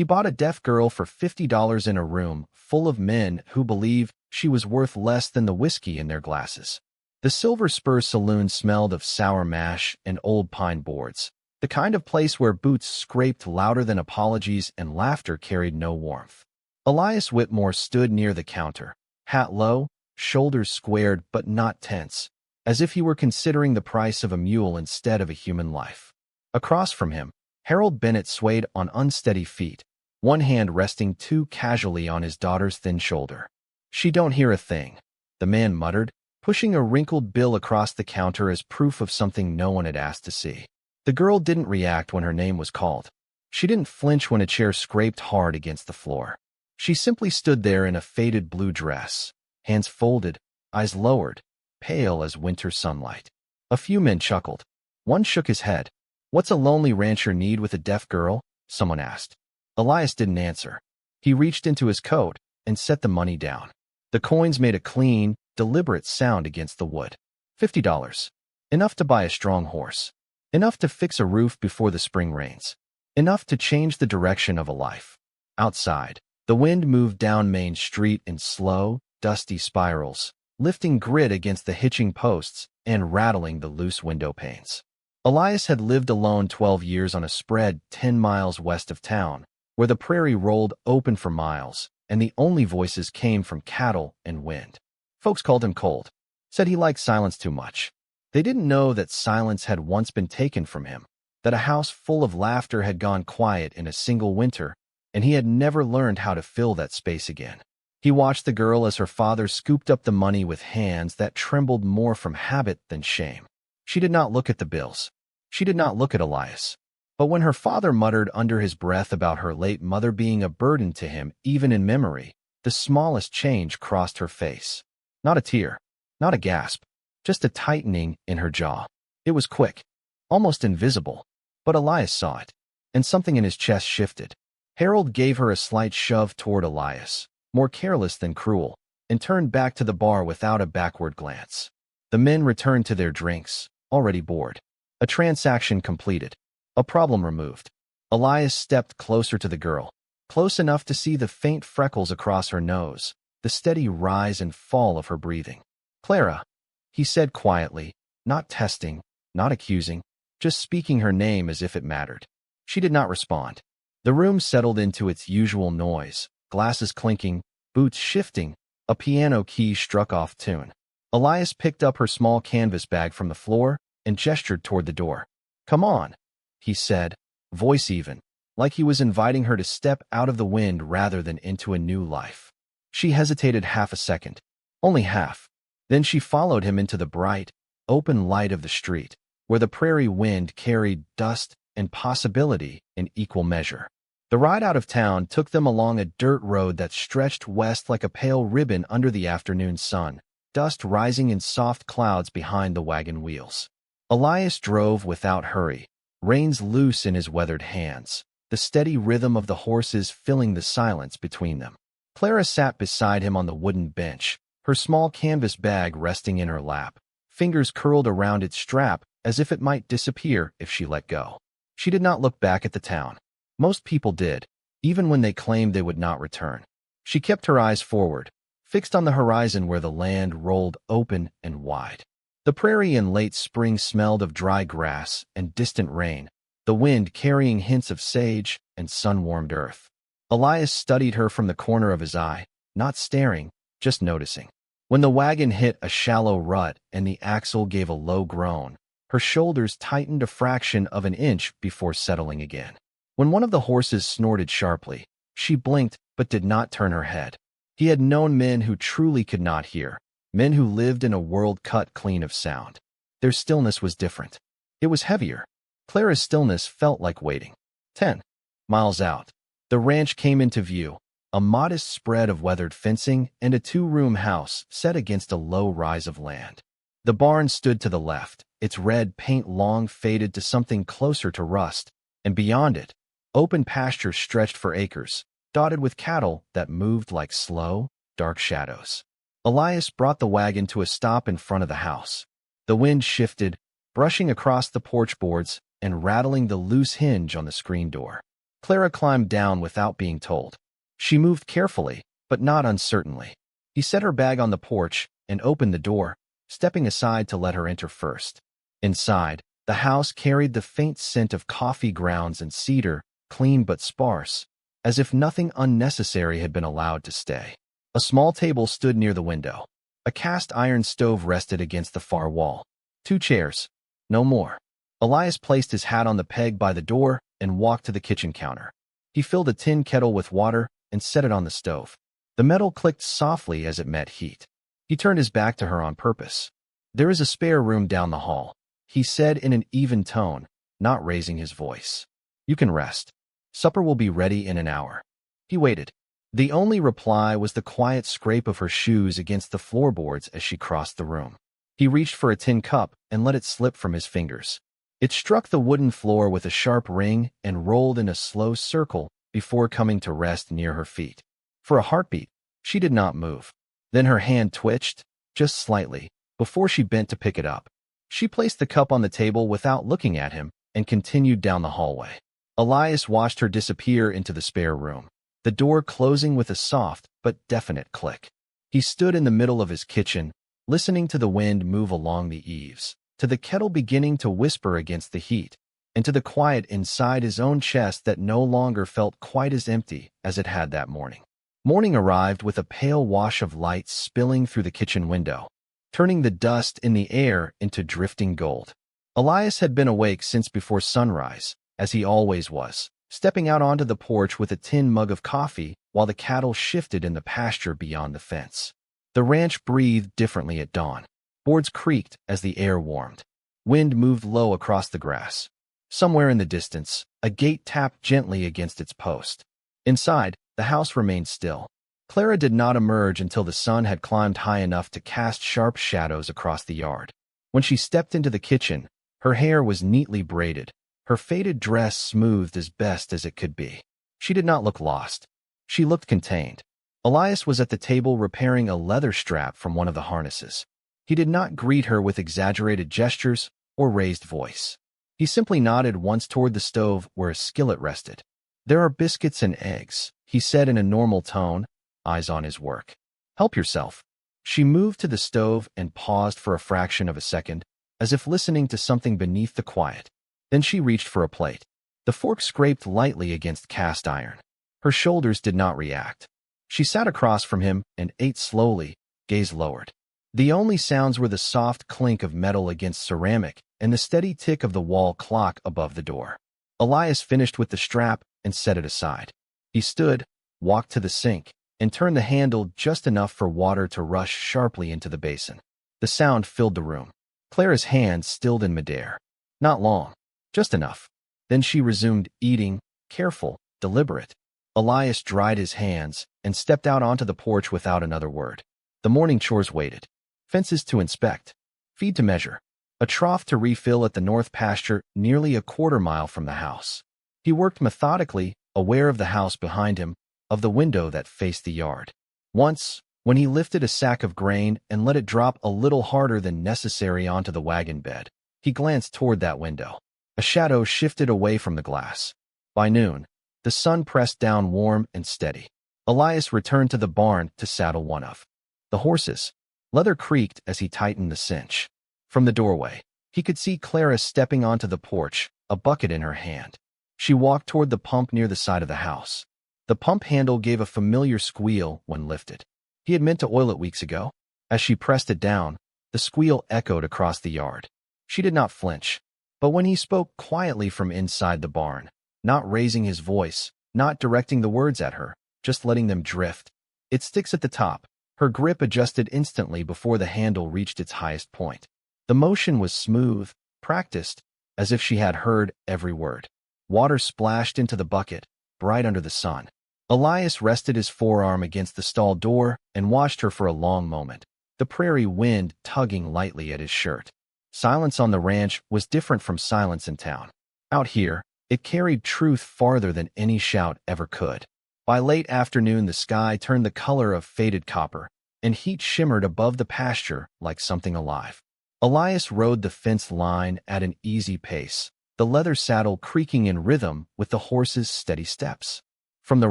He bought a deaf girl for $50 in a room full of men who believe she was worth less than the whiskey in their glasses. The Silver Spur Saloon smelled of sour mash and old pine boards, the kind of place where boots scraped louder than apologies and laughter carried no warmth. Elias Whitmore stood near the counter, hat low, shoulders squared but not tense, as if he were considering the price of a mule instead of a human life. Across from him, Harold Bennett swayed on unsteady feet, one hand resting too casually on his daughter's thin shoulder. "She don't hear a thing," the man muttered, pushing a wrinkled bill across the counter as proof of something no one had asked to see. The girl didn't react when her name was called. She didn't flinch when a chair scraped hard against the floor. She simply stood there in a faded blue dress, hands folded, eyes lowered, pale as winter sunlight. A few men chuckled. One shook his head. "What's a lonely rancher need with a deaf girl?" someone asked. Elias didn't answer. He reached into his coat and set the money down. The coins made a clean, deliberate sound against the wood. $50. Enough to buy a strong horse. Enough to fix a roof before the spring rains. Enough to change the direction of a life. Outside, the wind moved down Main Street in slow, dusty spirals, lifting grit against the hitching posts and rattling the loose window panes. Elias had lived alone 12 years on a spread 10 miles west of town, where the prairie rolled open for miles, and the only voices came from cattle and wind. Folks called him cold, said he liked silence too much. They didn't know that silence had once been taken from him, that a house full of laughter had gone quiet in a single winter, and he had never learned how to fill that space again. He watched the girl as her father scooped up the money with hands that trembled more from habit than shame. She did not look at the bills. She did not look at Elias. But when her father muttered under his breath about her late mother being a burden to him even in memory, the smallest change crossed her face. Not a tear, not a gasp, just a tightening in her jaw. It was quick, almost invisible, but Elias saw it, and something in his chest shifted. Harold gave her a slight shove toward Elias, more careless than cruel, and turned back to the bar without a backward glance. The men returned to their drinks, already bored. A transaction completed. A problem removed. Elias stepped closer to the girl, close enough to see the faint freckles across her nose, the steady rise and fall of her breathing. "Clara," he said quietly, not testing, not accusing, just speaking her name as if it mattered. She did not respond. The room settled into its usual noise, glasses clinking, boots shifting, a piano key struck off tune. Elias picked up her small canvas bag from the floor and gestured toward the door. "Come on," he said, voice even, like he was inviting her to step out of the wind rather than into a new life. She hesitated half a second, only half. Then she followed him into the bright, open light of the street, where the prairie wind carried dust and possibility in equal measure. The ride out of town took them along a dirt road that stretched west like a pale ribbon under the afternoon sun, dust rising in soft clouds behind the wagon wheels. Elias drove without hurry, reins loose in his weathered hands, the steady rhythm of the horses filling the silence between them. Clara sat beside him on the wooden bench, her small canvas bag resting in her lap, fingers curled around its strap as if it might disappear if she let go. She did not look back at the town. Most people did, even when they claimed they would not return. She kept her eyes forward, fixed on the horizon where the land rolled open and wide. The prairie in late spring smelled of dry grass and distant rain, the wind carrying hints of sage and sun-warmed earth. Elias studied her from the corner of his eye, not staring, just noticing. When the wagon hit a shallow rut and the axle gave a low groan, her shoulders tightened a fraction of an inch before settling again. When one of the horses snorted sharply, she blinked but did not turn her head. He had known men who truly could not hear, men who lived in a world cut clean of sound. Their stillness was different. It was heavier. Clara's stillness felt like waiting. 10 miles out, the ranch came into view, a modest spread of weathered fencing and a two-room house set against a low rise of land. The barn stood to the left, its red paint long faded to something closer to rust, and beyond it, open pasture stretched for acres, dotted with cattle that moved like slow, dark shadows. Elias brought the wagon to a stop in front of the house. The wind shifted, brushing across the porch boards and rattling the loose hinge on the screen door. Clara climbed down without being told. She moved carefully, but not uncertainly. He set her bag on the porch and opened the door, stepping aside to let her enter first. Inside, the house carried the faint scent of coffee grounds and cedar, clean but sparse, as if nothing unnecessary had been allowed to stay. A small table stood near the window. A cast-iron stove rested against the far wall. 2 chairs. No more. Elias placed his hat on the peg by the door and walked to the kitchen counter. He filled a tin kettle with water and set it on the stove. The metal clicked softly as it met heat. He turned his back to her on purpose. "There is a spare room down the hall," he said in an even tone, not raising his voice. "You can rest. Supper will be ready in an hour." He waited. The only reply was the quiet scrape of her shoes against the floorboards as she crossed the room. He reached for a tin cup and let it slip from his fingers. It struck the wooden floor with a sharp ring and rolled in a slow circle before coming to rest near her feet. For a heartbeat, she did not move. Then her hand twitched, just slightly, before she bent to pick it up. She placed the cup on the table without looking at him and continued down the hallway. Elias watched her disappear into the spare room, the door closing with a soft but definite click. He stood in the middle of his kitchen, listening to the wind move along the eaves, to the kettle beginning to whisper against the heat, and to the quiet inside his own chest that no longer felt quite as empty as it had that morning. Morning arrived with a pale wash of light spilling through the kitchen window, turning the dust in the air into drifting gold. Elias had been awake since before sunrise, as he always was, stepping out onto the porch with a tin mug of coffee while the cattle shifted in the pasture beyond the fence. The ranch breathed differently at dawn. Boards creaked as the air warmed. Wind moved low across the grass. Somewhere in the distance, a gate tapped gently against its post. Inside, the house remained still. Clara did not emerge until the sun had climbed high enough to cast sharp shadows across the yard. When she stepped into the kitchen, her hair was neatly braided, her faded dress smoothed as best as it could be. She did not look lost. She looked contained. Elias was at the table repairing a leather strap from one of the harnesses. He did not greet her with exaggerated gestures or raised voice. He simply nodded once toward the stove where a skillet rested. "There are biscuits and eggs," he said in a normal tone, eyes on his work. "Help yourself." She moved to the stove and paused for a fraction of a second, as if listening to something beneath the quiet. Then she reached for a plate. The fork scraped lightly against cast iron. Her shoulders did not react. She sat across from him and ate slowly, gaze lowered. The only sounds were the soft clink of metal against ceramic and the steady tick of the wall clock above the door. Elias finished with the strap and set it aside. He stood, walked to the sink, and turned the handle just enough for water to rush sharply into the basin. The sound filled the room. Clara's hands stilled in midair. Not long, just enough. Then she resumed eating, careful, deliberate. Elias dried his hands and stepped out onto the porch without another word. The morning chores waited. Fences to inspect, feed to measure, a trough to refill at the north pasture nearly a quarter-mile from the house. He worked methodically, aware of the house behind him, of the window that faced the yard. Once, when he lifted a sack of grain and let it drop a little harder than necessary onto the wagon bed, he glanced toward that window. A shadow shifted away from the glass. By noon, the sun pressed down warm and steady. Elias returned to the barn to saddle one of the horses. Leather creaked as he tightened the cinch. From the doorway, he could see Clara stepping onto the porch, a bucket in her hand. She walked toward the pump near the side of the house. The pump handle gave a familiar squeal when lifted. He had meant to oil it weeks ago. As she pressed it down, the squeal echoed across the yard. She did not flinch. But when he spoke quietly from inside the barn, not raising his voice, not directing the words at her, just letting them drift, "It sticks at the top." Her grip adjusted instantly before the handle reached its highest point. The motion was smooth, practiced, as if she had heard every word. Water splashed into the bucket, bright under the sun. Elias rested his forearm against the stall door and watched her for a long moment, the prairie wind tugging lightly at his shirt. Silence on the ranch was different from silence in town. Out here, it carried truth farther than any shout ever could. By late afternoon, the sky turned the color of faded copper, and heat shimmered above the pasture like something alive. Elias rode the fence line at an easy pace, the leather saddle creaking in rhythm with the horse's steady steps. From the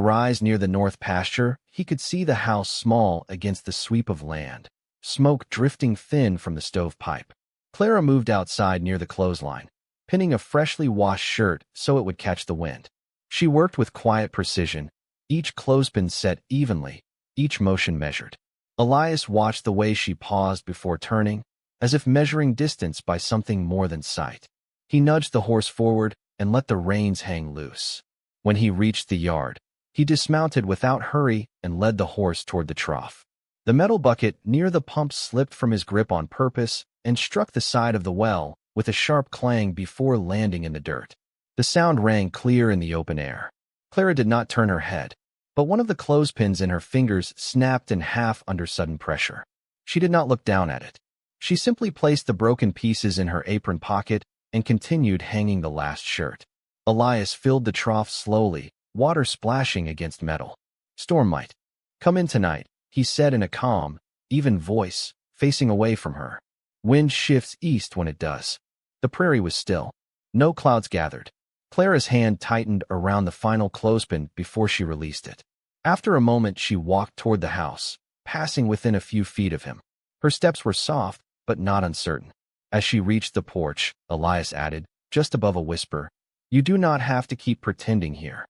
rise near the north pasture, he could see the house small against the sweep of land, smoke drifting thin from the stovepipe. Clara moved outside near the clothesline, pinning a freshly washed shirt so it would catch the wind. She worked with quiet precision, each clothespin set evenly, each motion measured. Elias watched the way she paused before turning, as if measuring distance by something more than sight. He nudged the horse forward and let the reins hang loose. When he reached the yard, he dismounted without hurry and led the horse toward the trough. The metal bucket near the pump slipped from his grip on purpose and struck the side of the well with a sharp clang before landing in the dirt. The sound rang clear in the open air. Clara did not turn her head, but one of the clothespins in her fingers snapped in half under sudden pressure. She did not look down at it. She simply placed the broken pieces in her apron pocket and continued hanging the last shirt. Elias filled the trough slowly, water splashing against metal. "Storm might come in tonight," he said in a calm, even voice, facing away from her. "Wind shifts east when it does." The prairie was still. No clouds gathered. Clara's hand tightened around the final clothespin before she released it. After a moment, she walked toward the house, passing within a few feet of him. Her steps were soft, but not uncertain. As she reached the porch, Elias added, just above a whisper, "You do not have to keep pretending here."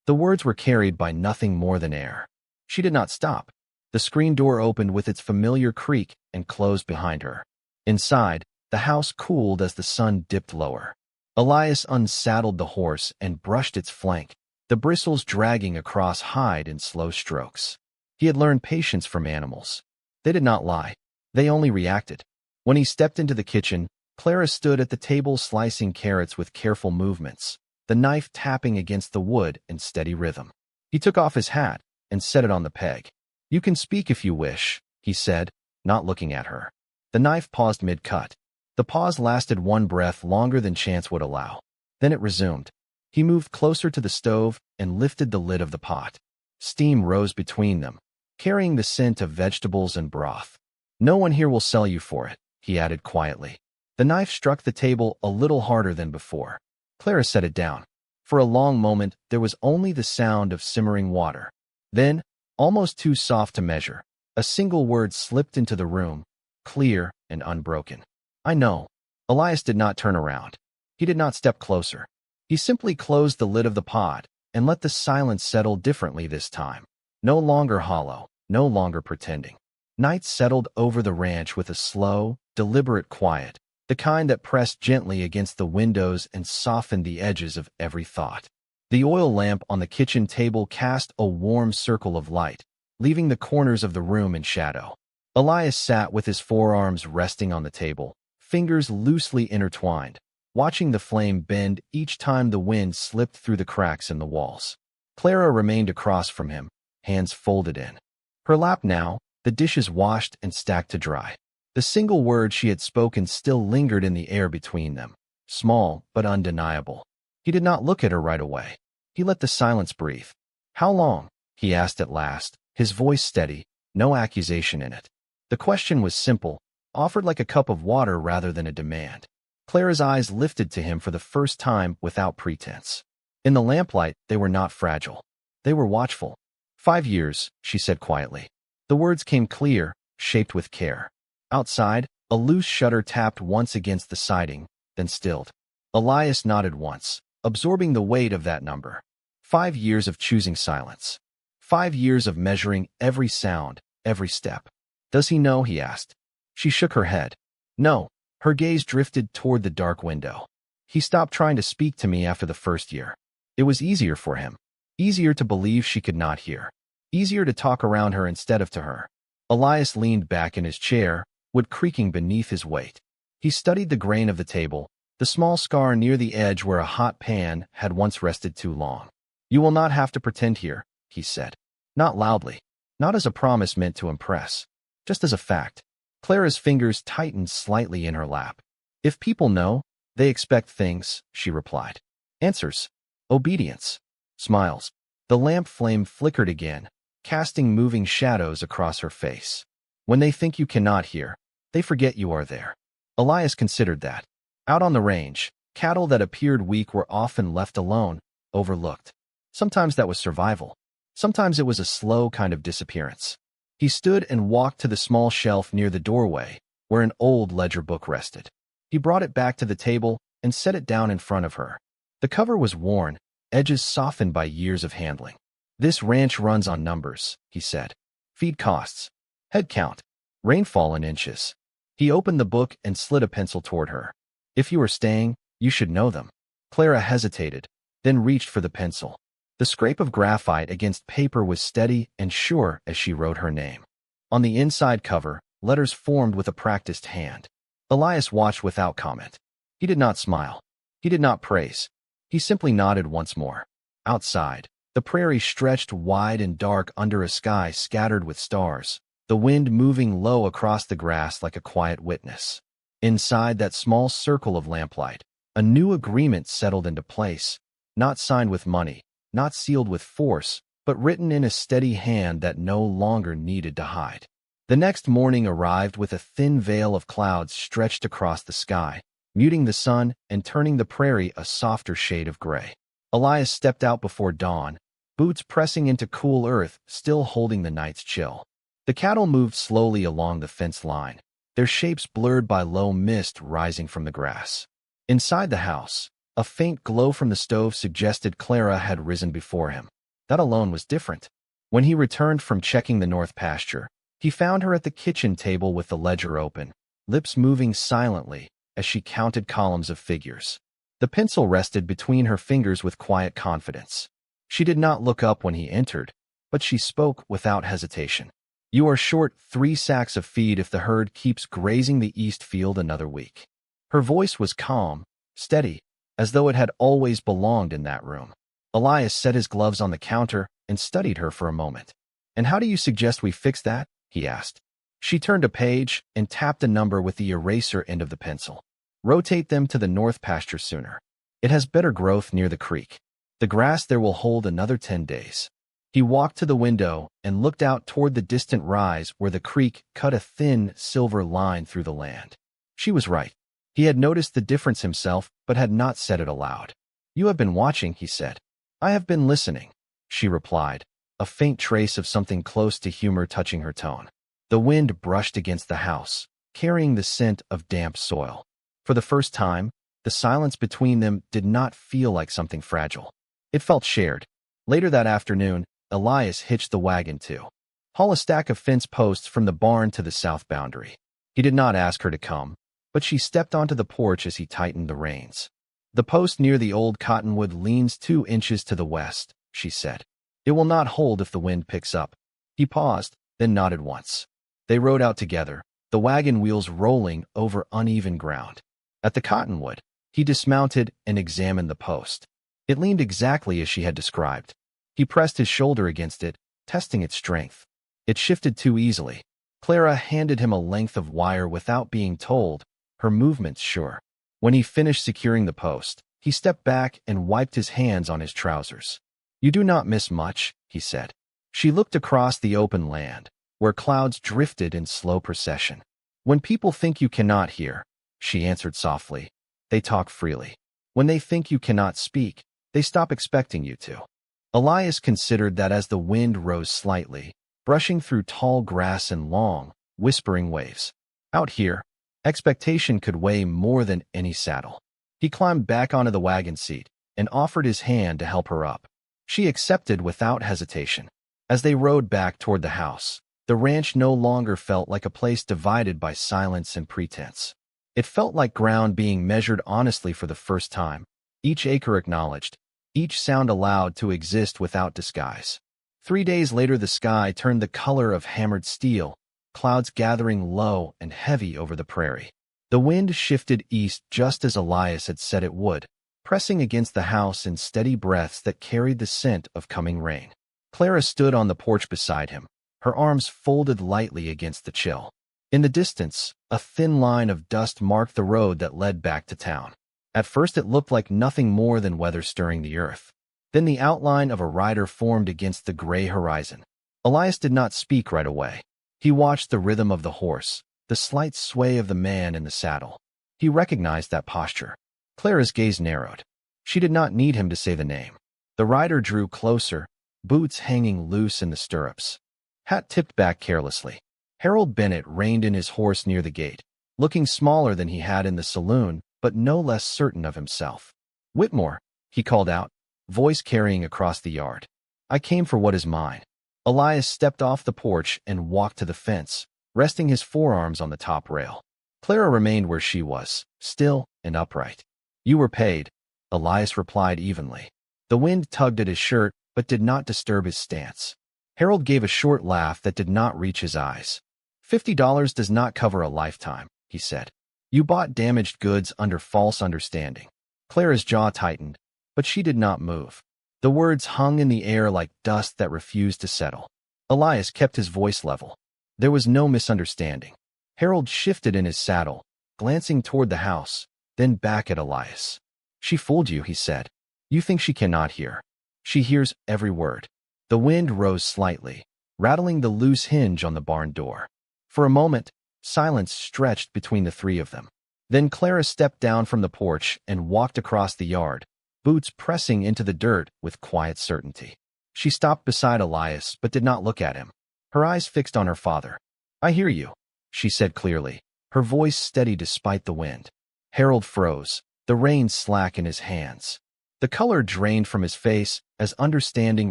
The words were carried by nothing more than air. She did not stop. The screen door opened with its familiar creak and closed behind her. Inside, the house cooled as the sun dipped lower. Elias unsaddled the horse and brushed its flank, the bristles dragging across hide in slow strokes. He had learned patience from animals. They did not lie. They only reacted. When he stepped into the kitchen, Clara stood at the table slicing carrots with careful movements, the knife tapping against the wood in steady rhythm. He took off his hat and set it on the peg. "You can speak if you wish," he said, not looking at her. The knife paused mid-cut. The pause lasted one breath longer than chance would allow. Then it resumed. He moved closer to the stove and lifted the lid of the pot. Steam rose between them, carrying the scent of vegetables and broth. "No one here will sell you for it," he added quietly. The knife struck the table a little harder than before. Clara set it down. For a long moment, there was only the sound of simmering water. Then, almost too soft to measure, a single word slipped into the room, clear and unbroken. "I know." Elias did not turn around. He did not step closer. He simply closed the lid of the pot and let the silence settle differently this time. No longer hollow, no longer pretending. Night settled over the ranch with a slow, deliberate quiet, the kind that pressed gently against the windows and softened the edges of every thought. The oil lamp on the kitchen table cast a warm circle of light, leaving the corners of the room in shadow. Elias sat with his forearms resting on the table, fingers loosely intertwined, watching the flame bend each time the wind slipped through the cracks in the walls. Clara remained across from him, hands folded in her lap now, the dishes washed and stacked to dry. The single word she had spoken still lingered in the air between them, small but undeniable. He did not look at her right away. He let the silence breathe. "How long?" he asked at last, his voice steady, no accusation in it. The question was simple, offered like a cup of water rather than a demand. Clara's eyes lifted to him for the first time without pretense. In the lamplight, they were not fragile. They were watchful. "5 years," she said quietly. The words came clear, shaped with care. Outside, a loose shutter tapped once against the siding, then stilled. Elias nodded once, absorbing the weight of that number. 5 years of choosing silence. 5 years of measuring every sound, every step. "Does he know?" he asked. She shook her head. "No." Her gaze drifted toward the dark window. "He stopped trying to speak to me after the first year. It was easier for him. Easier to believe she could not hear. Easier to talk around her instead of to her." Elias leaned back in his chair, wood creaking beneath his weight. He studied the grain of the table, the small scar near the edge where a hot pan had once rested too long. "You will not have to pretend here," he said. Not loudly, not as a promise meant to impress, just as a fact. Clara's fingers tightened slightly in her lap. "If people know, they expect things," she replied. "Answers. Obedience. Smiles." The lamp flame flickered again, casting moving shadows across her face. "When they think you cannot hear, they forget you are there." Elias considered that. Out on the range, Cattle that appeared weak were often left alone, overlooked. Sometimes that was survival. Sometimes it was a slow kind of disappearance. He stood and walked to the small shelf near the doorway, where an old ledger book rested. He brought it back to the table and set it down in front of her. The cover was worn, edges softened by years of handling. "This ranch runs on numbers," he said. "Feed costs, head count, rainfall in inches." He opened the book and slid a pencil toward her. "If you are staying, you should know them." Clara hesitated, then reached for the pencil. The scrape of graphite against paper was steady and sure as she wrote her name. On the inside cover, letters formed with a practiced hand. Elias watched without comment. He did not smile. He did not praise. He simply nodded once more. Outside, the prairie stretched wide and dark under a sky scattered with stars, the wind moving low across the grass like a quiet witness. Inside that small circle of lamplight, a new agreement settled into place, not signed with money, not sealed with force, but written in a steady hand that no longer needed to hide. The next morning arrived with a thin veil of clouds stretched across the sky, muting the sun and turning the prairie a softer shade of gray. Elias stepped out before dawn, boots pressing into cool earth, still holding the night's chill. The cattle moved slowly along the fence line, their shapes blurred by low mist rising from the grass. Inside the house, a faint glow from the stove suggested Clara had risen before him. That alone was different. When he returned from checking the north pasture, he found her at the kitchen table with the ledger open, lips moving silently as she counted columns of figures. The pencil rested between her fingers with quiet confidence. She did not look up when he entered, but she spoke without hesitation. "You are short 3 sacks of feed if the herd keeps grazing the east field another week." Her voice was calm, steady, as though it had always belonged in that room. Elias set his gloves on the counter and studied her for a moment. "And how do you suggest we fix that?" he asked. She turned a page and tapped a number with the eraser end of the pencil. "Rotate them to the north pasture sooner. It has better growth near the creek. The grass there will hold another 10 days. He walked to the window and looked out toward the distant rise where the creek cut a thin, silver line through the land. She was right. He had noticed the difference himself, but had not said it aloud. "You have been watching," he said. "I have been listening," she replied, a faint trace of something close to humor touching her tone. The wind brushed against the house, carrying the scent of damp soil. For the first time, the silence between them did not feel like something fragile. It felt shared. Later that afternoon, Elias hitched the wagon to haul a stack of fence posts from the barn to the south boundary. He did not ask her to come, but she stepped onto the porch as he tightened the reins. "The post near the old cottonwood leans 2 inches to the west," she said. "It will not hold if the wind picks up." He paused, then nodded once. They rode out together, the wagon wheels rolling over uneven ground. At the cottonwood, he dismounted and examined the post. It leaned exactly as she had described. He pressed his shoulder against it, testing its strength. It shifted too easily. Clara handed him a length of wire without being told, her movements sure. When he finished securing the post, he stepped back and wiped his hands on his trousers. "You do not miss much," he said. She looked across the open land, where clouds drifted in slow procession. "When people think you cannot hear," she answered softly, "they talk freely. When they think you cannot speak, they stop expecting you to." Elias considered that as the wind rose slightly, brushing through tall grass and long, whispering waves. Out here, expectation could weigh more than any saddle. He climbed back onto the wagon seat and offered his hand to help her up. She accepted without hesitation. As they rode back toward the house, the ranch no longer felt like a place divided by silence and pretense. It felt like ground being measured honestly for the first time, each acre acknowledged, each sound allowed to exist without disguise. 3 days later the sky turned the color of hammered steel, clouds gathering low and heavy over the prairie. The wind shifted east just as Elias had said it would, pressing against the house in steady breaths that carried the scent of coming rain. Clara stood on the porch beside him, her arms folded lightly against the chill. In the distance, a thin line of dust marked the road that led back to town. At first it looked like nothing more than weather stirring the earth. Then the outline of a rider formed against the gray horizon. Elias did not speak right away. He watched the rhythm of the horse, the slight sway of the man in the saddle. He recognized that posture. Clara's gaze narrowed. She did not need him to say the name. The rider drew closer, boots hanging loose in the stirrups. Hat tipped back carelessly. Harold Bennett reined in his horse near the gate, looking smaller than he had in the saloon, but no less certain of himself. "Whitmore," he called out, voice carrying across the yard. "I came for what is mine." Elias stepped off the porch and walked to the fence, resting his forearms on the top rail. Clara remained where she was, still and upright. "You were paid," Elias replied evenly. The wind tugged at his shirt, but did not disturb his stance. Harold gave a short laugh that did not reach his eyes. $50 does not cover a lifetime, he said. You bought damaged goods under false understanding. Clara's jaw tightened, but she did not move. The words hung in the air like dust that refused to settle. Elias kept his voice level. There was no misunderstanding. Harold shifted in his saddle, glancing toward the house, then back at Elias. "She fooled you," he said. "You think she cannot hear. She hears every word." The wind rose slightly, rattling the loose hinge on the barn door. For a moment, silence stretched between the three of them. Then Clara stepped down from the porch and walked across the yard, boots pressing into the dirt with quiet certainty. She stopped beside Elias but did not look at him, her eyes fixed on her father. "I hear you," she said clearly, her voice steady despite the wind. Harold froze, the reins slack in his hands. The color drained from his face as understanding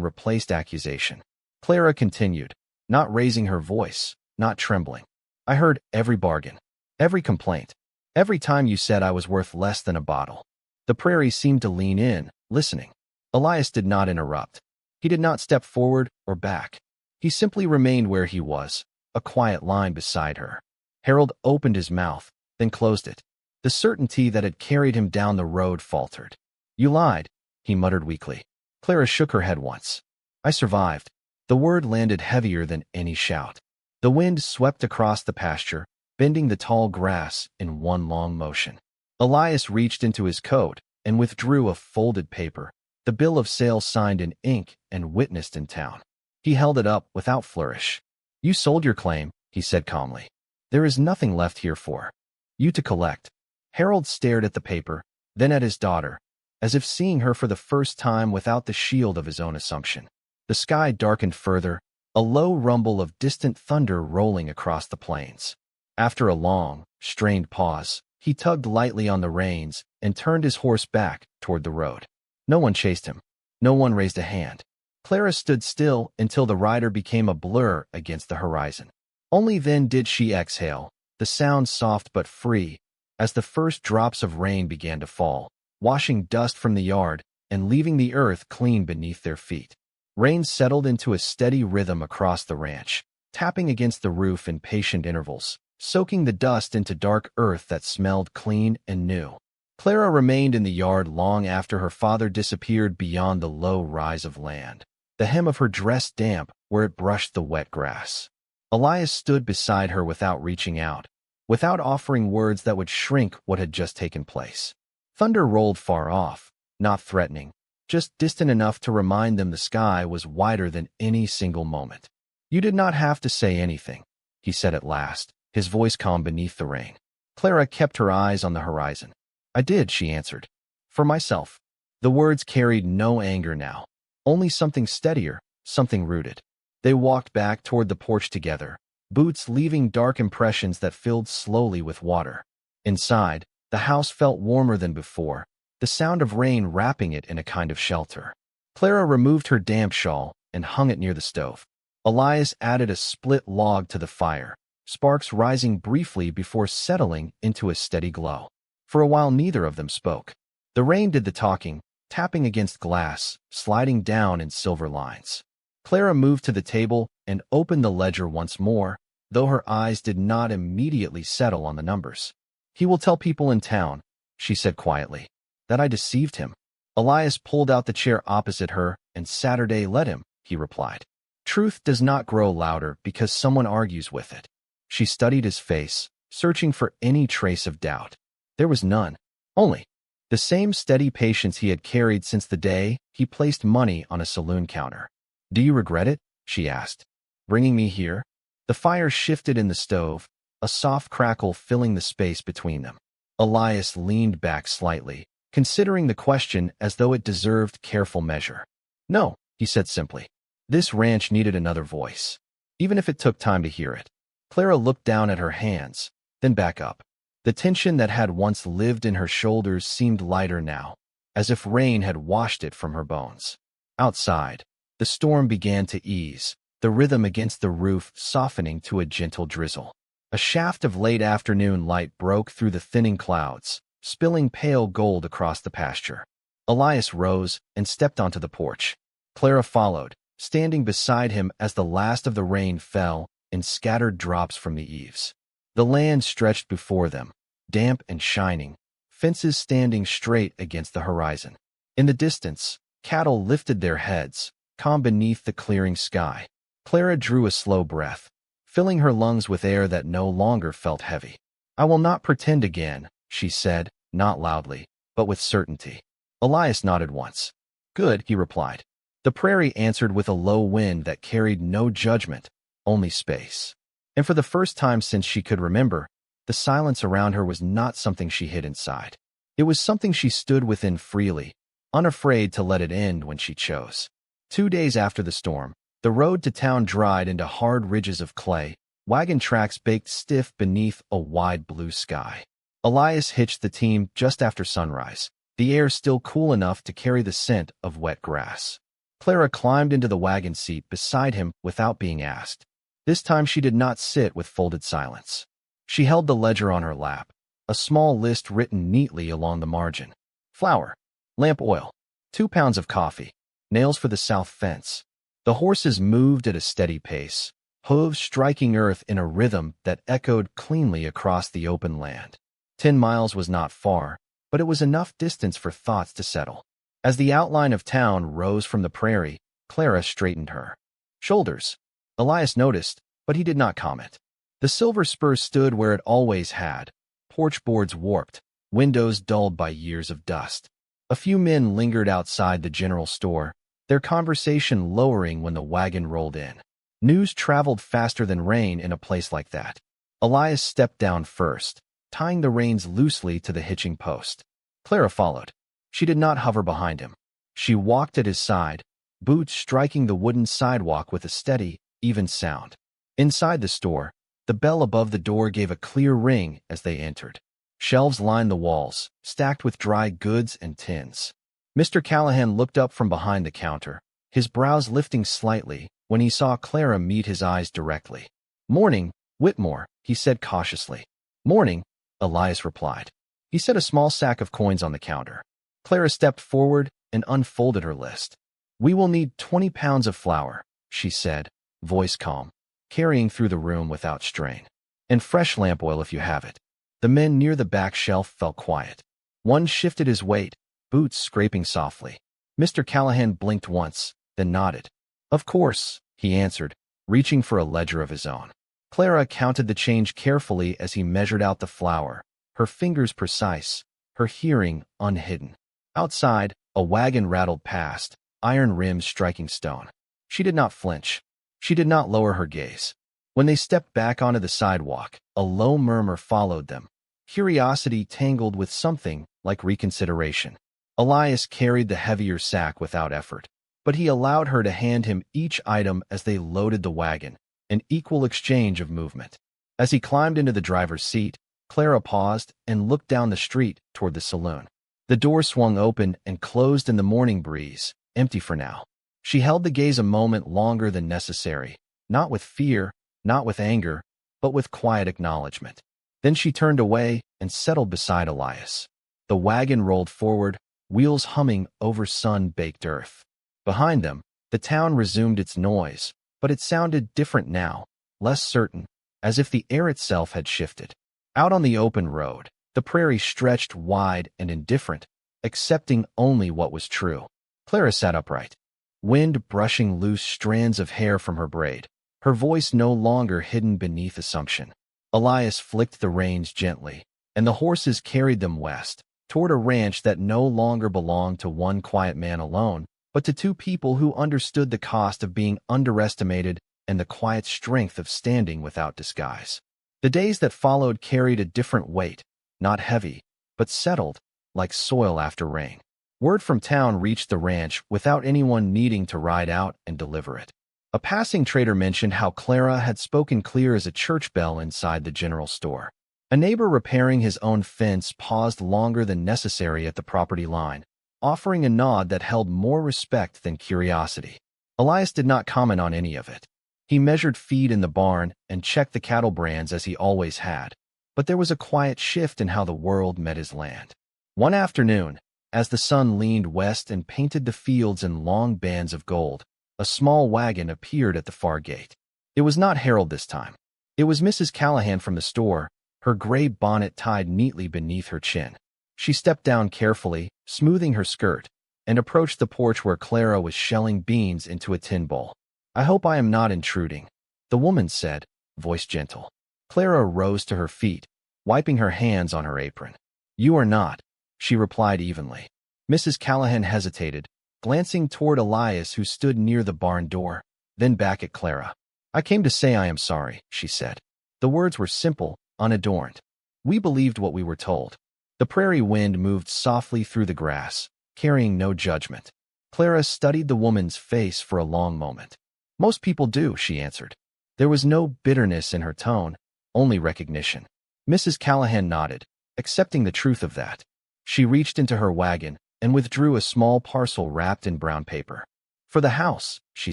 replaced accusation. Clara continued, not raising her voice, not trembling. "I heard every bargain, every complaint, every time you said I was worth less than a bottle." The prairie seemed to lean in, listening. Elias did not interrupt. He did not step forward or back. He simply remained where he was, a quiet line beside her. Harold opened his mouth, then closed it. The certainty that had carried him down the road faltered. "You lied," he muttered weakly. Clara shook her head once. "I survived." The word landed heavier than any shout. The wind swept across the pasture, bending the tall grass in one long motion. Elias reached into his coat and withdrew a folded paper, the bill of sale signed in ink and witnessed in town. He held it up without flourish. "You sold your claim," he said calmly. "There is nothing left here for you to collect." Harold stared at the paper, then at his daughter, as if seeing her for the first time without the shield of his own assumption. The sky darkened further, a low rumble of distant thunder rolling across the plains. After a long, strained pause, he tugged lightly on the reins and turned his horse back toward the road. No one chased him. No one raised a hand. Clara stood still until the rider became a blur against the horizon. Only then did she exhale, the sound soft but free, as the first drops of rain began to fall, washing dust from the yard and leaving the earth clean beneath their feet. Rain settled into a steady rhythm across the ranch, tapping against the roof in patient intervals, soaking the dust into dark earth that smelled clean and new. Clara remained in the yard long after her father disappeared beyond the low rise of land, the hem of her dress damp where it brushed the wet grass. Elias stood beside her without reaching out, without offering words that would shrink what had just taken place. Thunder rolled far off, not threatening, just distant enough to remind them the sky was wider than any single moment. "You did not have to say anything," he said at last, his voice calm beneath the rain. Clara kept her eyes on the horizon. "I did," she answered. "For myself." The words carried no anger now, only something steadier, something rooted. They walked back toward the porch together, boots leaving dark impressions that filled slowly with water. Inside, the house felt warmer than before, the sound of rain wrapping it in a kind of shelter. Clara removed her damp shawl and hung it near the stove. Elias added a split log to the fire, sparks rising briefly before settling into a steady glow. For a while neither of them spoke. The rain did the talking, tapping against glass, sliding down in silver lines. Clara moved to the table and opened the ledger once more, though her eyes did not immediately settle on the numbers. "He will tell people in town," she said quietly, "that I deceived him." Elias pulled out the chair opposite her, and "Saturday let him," he replied. "Truth does not grow louder because someone argues with it." She studied his face, searching for any trace of doubt. There was none. Only the same steady patience he had carried since the day he placed money on a saloon counter. "Do you regret it?" she asked. "Bringing me here?" The fire shifted in the stove, a soft crackle filling the space between them. Elias leaned back slightly, considering the question as though it deserved careful measure. No, he said simply. This ranch needed another voice, even if it took time to hear it. Clara looked down at her hands, then back up. The tension that had once lived in her shoulders seemed lighter now, as if rain had washed it from her bones. Outside, the storm began to ease, the rhythm against the roof softening to a gentle drizzle. A shaft of late afternoon light broke through the thinning clouds, spilling pale gold across the pasture. Elias rose and stepped onto the porch. Clara followed, standing beside him as the last of the rain fell in scattered drops from the eaves. The land stretched before them, damp and shining, fences standing straight against the horizon. In the distance, cattle lifted their heads, calm beneath the clearing sky. Clara drew a slow breath, filling her lungs with air that no longer felt heavy. "I will not pretend again," she said, not loudly, but with certainty. Elias nodded once. "Good," he replied. The prairie answered with a low wind that carried no judgment, only space. And for the first time since she could remember, the silence around her was not something she hid inside. It was something she stood within freely, unafraid to let it end when she chose. 2 days after the storm, the road to town dried into hard ridges of clay, wagon tracks baked stiff beneath a wide blue sky. Elias hitched the team just after sunrise, the air still cool enough to carry the scent of wet grass. Clara climbed into the wagon seat beside him without being asked. This time she did not sit with folded silence. She held the ledger on her lap, a small list written neatly along the margin. Flour, lamp oil, 2 pounds of coffee, nails for the south fence. The horses moved at a steady pace, hooves striking earth in a rhythm that echoed cleanly across the open land. 10 miles was not far, but it was enough distance for thoughts to settle. As the outline of town rose from the prairie, Clara straightened her shoulders. Elias noticed, but he did not comment. The Silver Spur stood where it always had, porch boards warped, windows dulled by years of dust. A few men lingered outside the general store, their conversation lowering when the wagon rolled in. News traveled faster than rain in a place like that. Elias stepped down first, tying the reins loosely to the hitching post. Clara followed. She did not hover behind him. She walked at his side, boots striking the wooden sidewalk with a steady, even sound. Inside the store, the bell above the door gave a clear ring as they entered. Shelves lined the walls, stacked with dry goods and tins. Mr. Callahan looked up from behind the counter, his brows lifting slightly when he saw Clara meet his eyes directly. "Morning, Whitmore," he said cautiously. "Morning," Elias replied. He set a small sack of coins on the counter. Clara stepped forward and unfolded her list. "We will need 20 pounds of flour," she said, voice calm, carrying through the room without strain. "And fresh lamp oil if you have it." The men near the back shelf fell quiet. One shifted his weight, boots scraping softly. Mr. Callahan blinked once, then nodded. "Of course," he answered, reaching for a ledger of his own. Clara counted the change carefully as he measured out the flour, her fingers precise, her hearing unhidden. Outside, a wagon rattled past, iron rims striking stone. She did not flinch. She did not lower her gaze. When they stepped back onto the sidewalk, a low murmur followed them, curiosity tangled with something like reconsideration. Elias carried the heavier sack without effort, but he allowed her to hand him each item as they loaded the wagon, an equal exchange of movement. As he climbed into the driver's seat, Clara paused and looked down the street toward the saloon. The door swung open and closed in the morning breeze, empty for now. She held the gaze a moment longer than necessary, not with fear, not with anger, but with quiet acknowledgement. Then she turned away and settled beside Elias. The wagon rolled forward, wheels humming over sun-baked earth. Behind them, the town resumed its noise, but it sounded different now, less certain, as if the air itself had shifted. Out on the open road, the prairie stretched wide and indifferent, accepting only what was true. Clara sat upright, wind brushing loose strands of hair from her braid, her voice no longer hidden beneath assumption. Elias flicked the reins gently, and the horses carried them west, toward a ranch that no longer belonged to one quiet man alone, but to 2 people who understood the cost of being underestimated and the quiet strength of standing without disguise. The days that followed carried a different weight, not heavy, but settled, like soil after rain. Word from town reached the ranch without anyone needing to ride out and deliver it. A passing trader mentioned how Clara had spoken clear as a church bell inside the general store. A neighbor repairing his own fence paused longer than necessary at the property line, offering a nod that held more respect than curiosity. Elias did not comment on any of it. He measured feed in the barn and checked the cattle brands as he always had, but there was a quiet shift in how the world met his land. One afternoon, as the sun leaned west and painted the fields in long bands of gold, a small wagon appeared at the far gate. It was not Harold this time. It was Mrs. Callahan from the store, her gray bonnet tied neatly beneath her chin. She stepped down carefully, smoothing her skirt, and approached the porch where Clara was shelling beans into a tin bowl. "I hope I am not intruding," the woman said, voice gentle. Clara rose to her feet, wiping her hands on her apron. "You are not," she replied evenly. Mrs. Callahan hesitated, glancing toward Elias who stood near the barn door, then back at Clara. "I came to say I am sorry," she said. The words were simple, unadorned. We believed what we were told. The prairie wind moved softly through the grass, carrying no judgment. Clara studied the woman's face for a long moment. "Most people do," she answered. There was no bitterness in her tone, only recognition. Mrs. Callahan nodded, accepting the truth of that. She reached into her wagon and withdrew a small parcel wrapped in brown paper. "For the house," she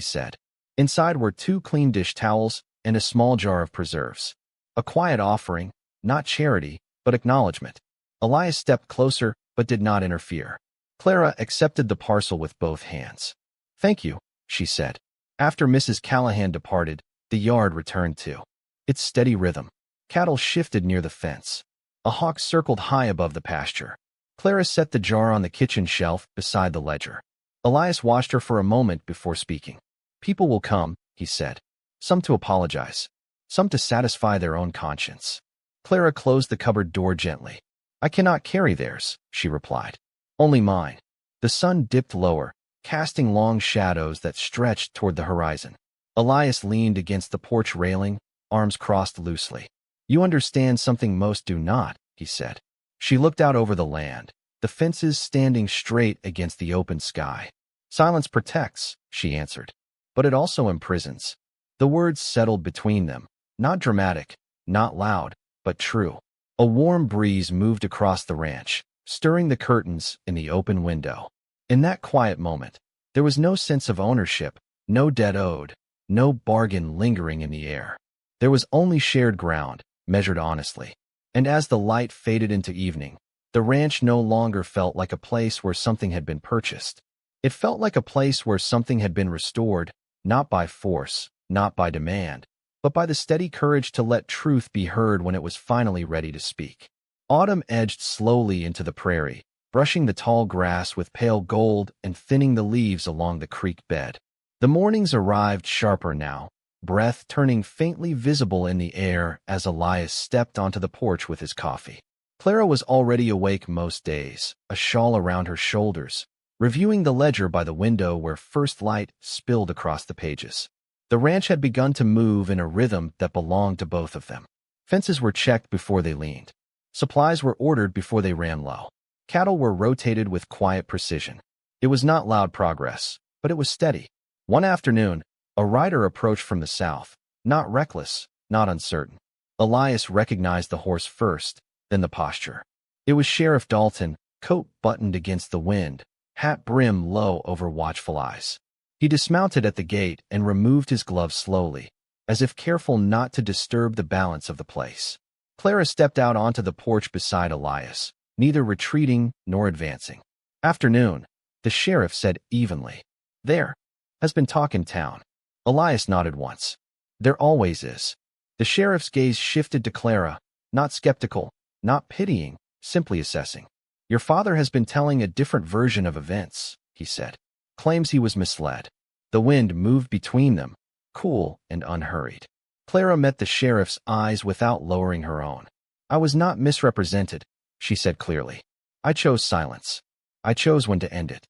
said. Inside were 2 clean dish towels and a small jar of preserves. A quiet offering, not charity, but acknowledgement. Elias stepped closer, but did not interfere. Clara accepted the parcel with both hands. "Thank you," she said. After Mrs. Callahan departed, the yard returned to its steady rhythm. Cattle shifted near the fence. A hawk circled high above the pasture. Clara set the jar on the kitchen shelf beside the ledger. Elias watched her for a moment before speaking. "People will come," he said. "Some to apologize. Some to satisfy their own conscience." Clara closed the cupboard door gently. "I cannot carry theirs," she replied. "Only mine." The sun dipped lower, casting long shadows that stretched toward the horizon. Elias leaned against the porch railing, arms crossed loosely. "You understand something most do not," he said. She looked out over the land, the fences standing straight against the open sky. "Silence protects," she answered, "but it also imprisons." The words settled between them, not dramatic, not loud, but true. A warm breeze moved across the ranch, stirring the curtains in the open window. In that quiet moment, there was no sense of ownership, no debt owed, no bargain lingering in the air. There was only shared ground, measured honestly. And as the light faded into evening, the ranch no longer felt like a place where something had been purchased. It felt like a place where something had been restored, not by force, not by demand, but by the steady courage to let truth be heard when it was finally ready to speak. Autumn edged slowly into the prairie, brushing the tall grass with pale gold and thinning the leaves along the creek bed. The mornings arrived sharper now, breath turning faintly visible in the air as Elias stepped onto the porch with his coffee. Clara was already awake most days, a shawl around her shoulders, reviewing the ledger by the window where first light spilled across the pages. The ranch had begun to move in a rhythm that belonged to both of them. Fences were checked before they leaned. Supplies were ordered before they ran low. Cattle were rotated with quiet precision. It was not loud progress, but it was steady. One afternoon, a rider approached from the south, not reckless, not uncertain. Elias recognized the horse first, then the posture. It was Sheriff Dalton, coat buttoned against the wind, hat brim low over watchful eyes. He dismounted at the gate and removed his gloves slowly, as if careful not to disturb the balance of the place. Clara stepped out onto the porch beside Elias, neither retreating nor advancing. "Afternoon," the sheriff said evenly. "There has been talk in town." Elias nodded once. "There always is." The sheriff's gaze shifted to Clara, not skeptical, not pitying, simply assessing. "Your father has been telling a different version of events," he said. "Claims he was misled." The wind moved between them, cool and unhurried. Clara met the sheriff's eyes without lowering her own. "I was not misrepresented," she said clearly. "I chose silence. I chose when to end it."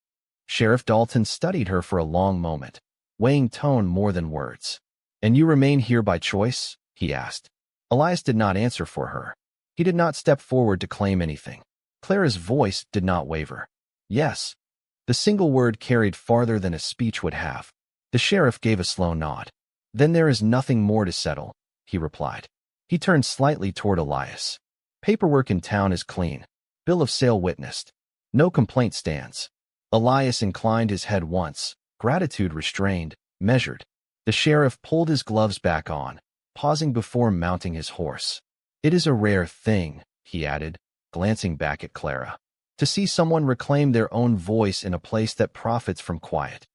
Sheriff Dalton studied her for a long moment, weighing tone more than words. "And you remain here by choice?" he asked. Elias did not answer for her. He did not step forward to claim anything. Clara's voice did not waver. Yes. The single word carried farther than a speech would have. The sheriff gave a slow nod. Then there is nothing more to settle, he replied. He turned slightly toward Elias. Paperwork in town is clean. Bill of sale witnessed. No complaint stands. Elias inclined his head once, gratitude restrained, measured. The sheriff pulled his gloves back on, pausing before mounting his horse. It is a rare thing, he added, glancing back at Clara, to see someone reclaim their own voice in a place that profits from quiet.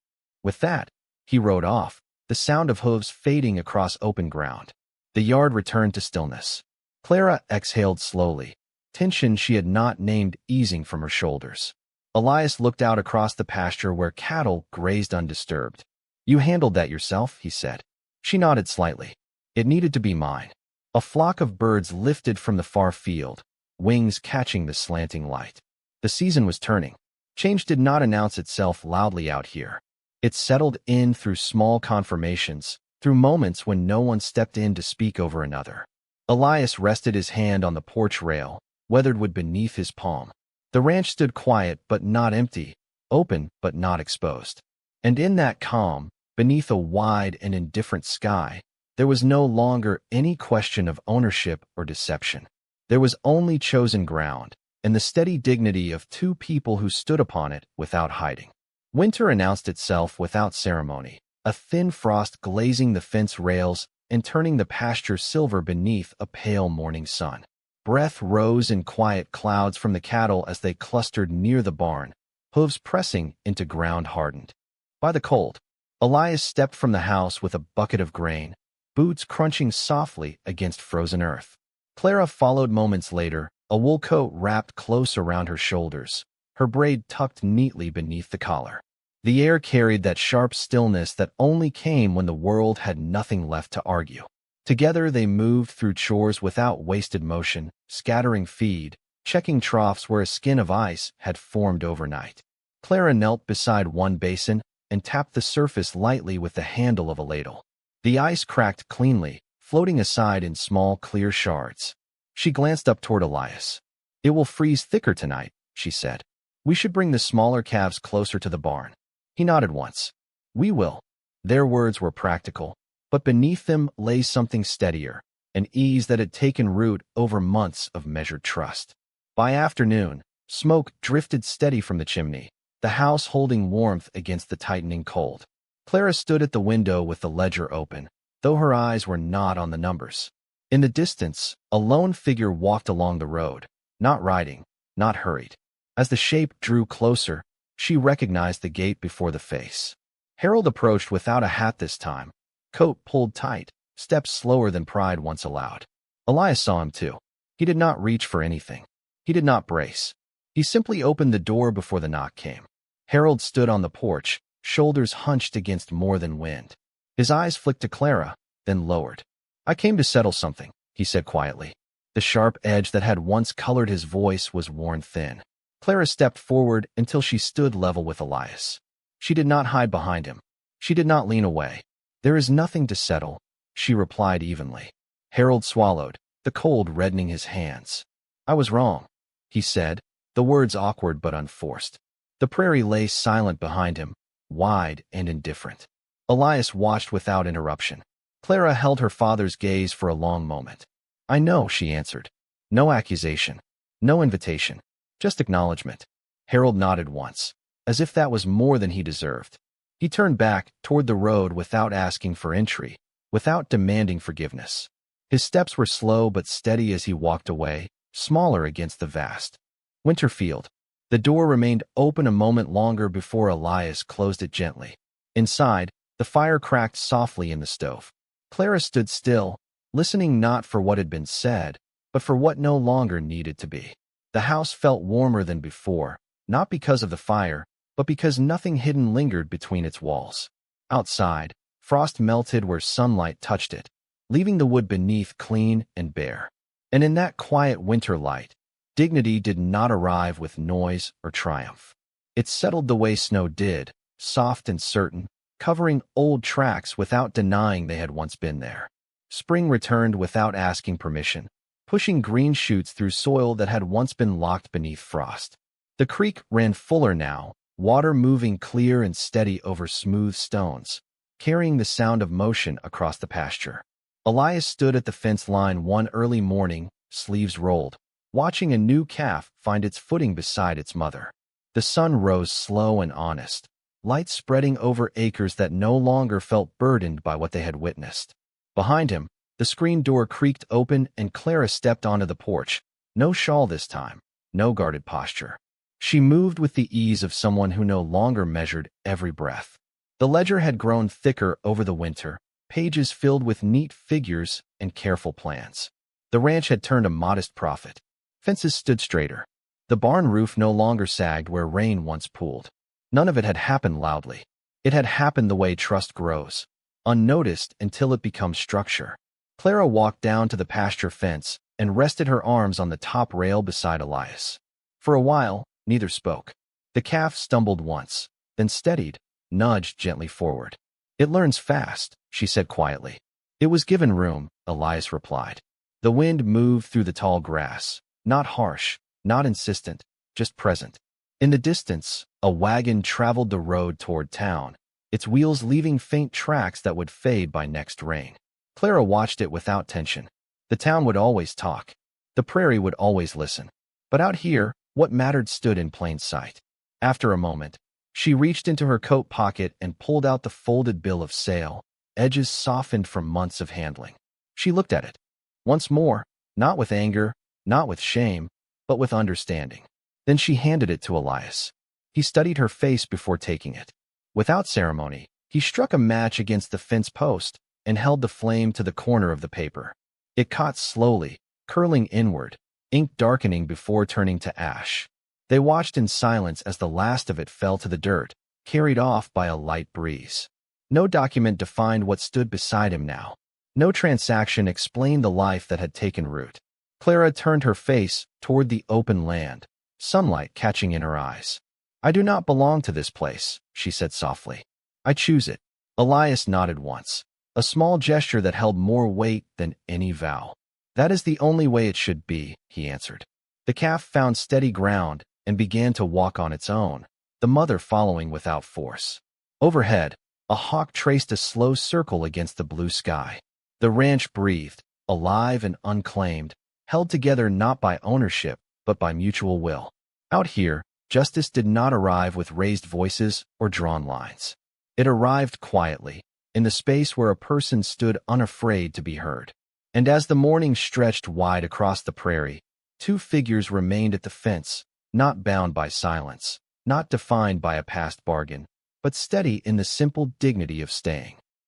With that, he rode off, the sound of hooves fading across open ground. The yard returned to stillness. Clara exhaled slowly, tension she had not named easing from her shoulders. Elias looked out across the pasture where cattle grazed undisturbed. You handled that yourself, he said. She nodded slightly. It needed to be mine. A flock of birds lifted from the far field, wings catching the slanting light. The season was turning. Change did not announce itself loudly out here. It settled in through small confirmations, through moments when no one stepped in to speak over another. Elias rested his hand on the porch rail, weathered wood beneath his palm. The ranch stood quiet but not empty, open but not exposed. And in that calm, beneath a wide and indifferent sky, there was no longer any question of ownership or deception. There was only chosen ground, and the steady dignity of two people who stood upon it without hiding. Winter announced itself without ceremony, a thin frost glazing the fence rails and turning the pasture silver beneath a pale morning sun. Breath rose in quiet clouds from the cattle as they clustered near the barn, hooves pressing into ground hardened. By the cold, Elias stepped from the house with a bucket of grain, boots crunching softly against frozen earth. Clara followed moments later, a wool coat wrapped close around her shoulders, her braid tucked neatly beneath the collar. The air carried that sharp stillness that only came when the world had nothing left to argue. Together they moved through chores without wasted motion, scattering feed, checking troughs where a skin of ice had formed overnight. Clara knelt beside one basin and tapped the surface lightly with the handle of a ladle. The ice cracked cleanly, floating aside in small, clear shards. She glanced up toward Elias. It will freeze thicker tonight, she said. We should bring the smaller calves closer to the barn. He nodded once. We will. Their words were practical, but beneath them lay something steadier, an ease that had taken root over months of measured trust. By afternoon, smoke drifted steady from the chimney, the house holding warmth against the tightening cold. Clara stood at the window with the ledger open, though her eyes were not on the numbers. In the distance, a lone figure walked along the road, not riding, not hurried. As the shape drew closer, she recognized the gate before the face. Harold approached without a hat this time, coat pulled tight, steps slower than pride once allowed. Elias saw him too. He did not reach for anything. He did not brace. He simply opened the door before the knock came. Harold stood on the porch, shoulders hunched against more than wind. His eyes flicked to Clara, then lowered. I came to settle something, he said quietly. The sharp edge that had once colored his voice was worn thin. Clara stepped forward until she stood level with Elias. She did not hide behind him. She did not lean away. There is nothing to settle, she replied evenly. Harold swallowed, the cold reddening his hands. I was wrong, he said, the words awkward but unforced. The prairie lay silent behind him, wide and indifferent. Elias watched without interruption. Clara held her father's gaze for a long moment. I know, she answered. No accusation. No invitation. Just acknowledgement. Harold nodded once, as if that was more than he deserved. He turned back toward the road without asking for entry, without demanding forgiveness. His steps were slow but steady as he walked away, smaller against the vast Winterfield. The door remained open a moment longer before Elias closed it gently. Inside, the fire cracked softly in the stove. Clara stood still, listening not for what had been said, but for what no longer needed to be. The house felt warmer than before, not because of the fire, but because nothing hidden lingered between its walls. Outside, frost melted where sunlight touched it, leaving the wood beneath clean and bare. And in that quiet winter light, dignity did not arrive with noise or triumph. It settled the way snow did, soft and certain, covering old tracks without denying they had once been there. Spring returned without asking permission, pushing green shoots through soil that had once been locked beneath frost. The creek ran fuller now, water moving clear and steady over smooth stones, carrying the sound of motion across the pasture. Elias stood at the fence line one early morning, sleeves rolled, watching a new calf find its footing beside its mother. The sun rose slow and honest, light spreading over acres that no longer felt burdened by what they had witnessed. Behind him, the screen door creaked open and Clara stepped onto the porch. No shawl this time, no guarded posture. She moved with the ease of someone who no longer measured every breath. The ledger had grown thicker over the winter, pages filled with neat figures and careful plans. The ranch had turned a modest profit. Fences stood straighter. The barn roof no longer sagged where rain once pooled. None of it had happened loudly. It had happened the way trust grows, unnoticed until it becomes structure. Clara walked down to the pasture fence and rested her arms on the top rail beside Elias. For a while, neither spoke. The calf stumbled once, then steadied, nudged gently forward. "It learns fast," she said quietly. "It was given room," Elias replied. The wind moved through the tall grass, not harsh, not insistent, just present. In the distance, a wagon traveled the road toward town, its wheels leaving faint tracks that would fade by next rain. Clara watched it without tension. The town would always talk. The prairie would always listen. But out here, what mattered stood in plain sight. After a moment, she reached into her coat pocket and pulled out the folded bill of sale, edges softened from months of handling. She looked at it. Once more, not with anger, not with shame, but with understanding. Then she handed it to Elias. He studied her face before taking it. Without ceremony, he struck a match against the fence post and held the flame to the corner of the paper. It caught slowly, curling inward, ink darkening before turning to ash. They watched in silence as the last of it fell to the dirt, carried off by a light breeze. No document defined what stood beside him now. No transaction explained the life that had taken root. Clara turned her face toward the open land, sunlight catching in her eyes. "I do not belong to this place," she said softly. "I choose it." Elias nodded once, a small gesture that held more weight than any vow. "That is the only way it should be," he answered. The calf found steady ground and began to walk on its own, the mother following without force. Overhead, a hawk traced a slow circle against the blue sky. The ranch breathed, alive and unclaimed, held together not by ownership, but by mutual will. Out here, justice did not arrive with raised voices or drawn lines. It arrived quietly, in the space where a person stood unafraid to be heard. And as the morning stretched wide across the prairie, two figures remained at the fence, not bound by silence, not defined by a past bargain, but steady in the simple dignity of staying.